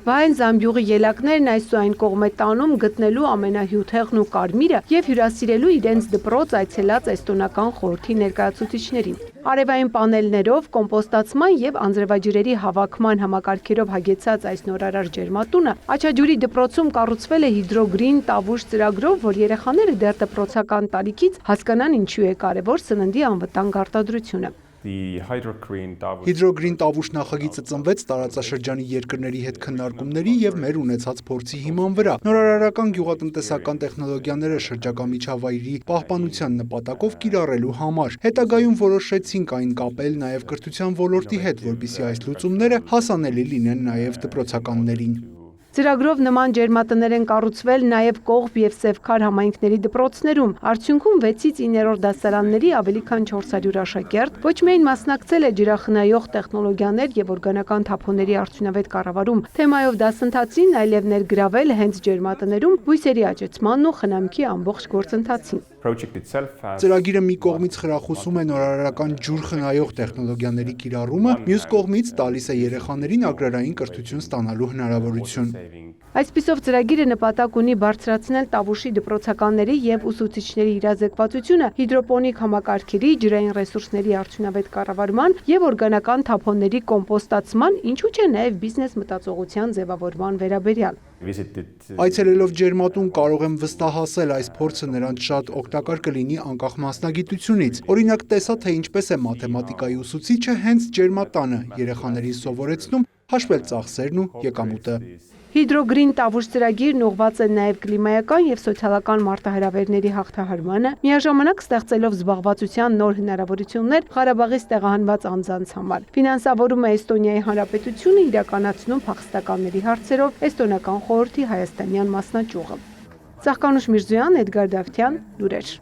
Վայեն Զամբյուղի ելակներն այս ու այն կողմե տանում գտնելու ամենահյութեղն ու կարմիրը և հյուրասիրելու իրենց դպրոց այցելած էստոնական խորհրդի ներկայացուցիչներին։ Արևային պանելներով, կոմպոստացման և անձրևաջրերի հավաքման համակարգերով հագեցած այս նորարար ջերմատունը Աչաջուրի դպրոցում կառուցվել է Hydrogreen Tavush ծրագրով, որ երեխաները դեռ դպրոցական տարիքից հասկանան ինչու է կարևոր սննդի անվտանգ արտադրությունը։ Hydrogreen Tavush նախագիծը ծնվեց տարածաշրջանի երկրների հետ քննարկումների և մեր ունեցած փորձի հիման վրա։ Նորարարական գյուղատնտեսական տեխնոլոգիաները շրջակա միջավայրի պահպանության նպատակով կիրառելու համար։ Հետագայում որոշեցինք այն կապել նաև կրթության ոլորտի հետ, որպեսզի այս լուծումները հասանելի լինեն նաև դպրոցականներին։ Ծրագրով նման ջերմատներ են կառուցվել նաև Կողբ և Սևքար համայնքների դպրոցներում։ Արդյունքում 6-ից 9-րդ դասարանների ավելի քան 400 աշակերտ ոչ միայն մասնակցել է ջրախնայող տեխնոլոգիաներ և օրգանական թափոնների արդյունավետ կառավարում թեմայով դասընթացին, այլև ներգրավել հենց ջերմատներում բույսերի աճեցմանն ու խնամքի ամբողջ գործընթացին։ Ծրագիրը մի կողմից խրախուսում է նորարարական ջուր խնայող տեխնոլոգիաների կիրառումը, մյուս կողմից տալիս է երեխաներին agrarային կրթություն ստանալու հնարավորություն։ Այսպիսով ծրագիրը նպատակ ունի բարձրացնել Տավուշի դպրոցականների և ուսուցիչների իրազեկվածությունը հիդրոպոնիկ համակարգերի, ջրային ռեսուրսների արդյունավետ կառավարման և օրգանական թափոնների կոմպոստացման, ինչու չէ նաև բիզնես մտածողության ձևավորման վերաբերյալ։ Այցելելով ջերմատուն կարող եմ վստահասել այս փորձը նրանց շատ օգտակար կլինի անկախ մասնագիտությունից։ Օրինակ տեսա, թե ինչպես է մաթեմատիկայի ուսուցիչը հենց ջերմատանը երեխաներին սովորեցնում հաշվել ծախսերն ու եկամուտը։ Hydrogreen Tavush ծրագիրն ուղղված է նաև կլիմայական և սոցիալական մարտահրավերների հաղթահարմանը, միաժամանակ ստեղծելով զբաղվածության նոր հնարավորություններ Ղարաբաղից տեղահանված անձանց համար։ Ֆինանսավորում է Էստոնիայի Հանրապետությունը, իրականացնում փախստականների հարցերով Էստոնական խորհրդի հայաստանյան մասնաճյուղը։ Ծաղկանուշ Միրզոյան, Էդգար Դավթյան, լուրեր։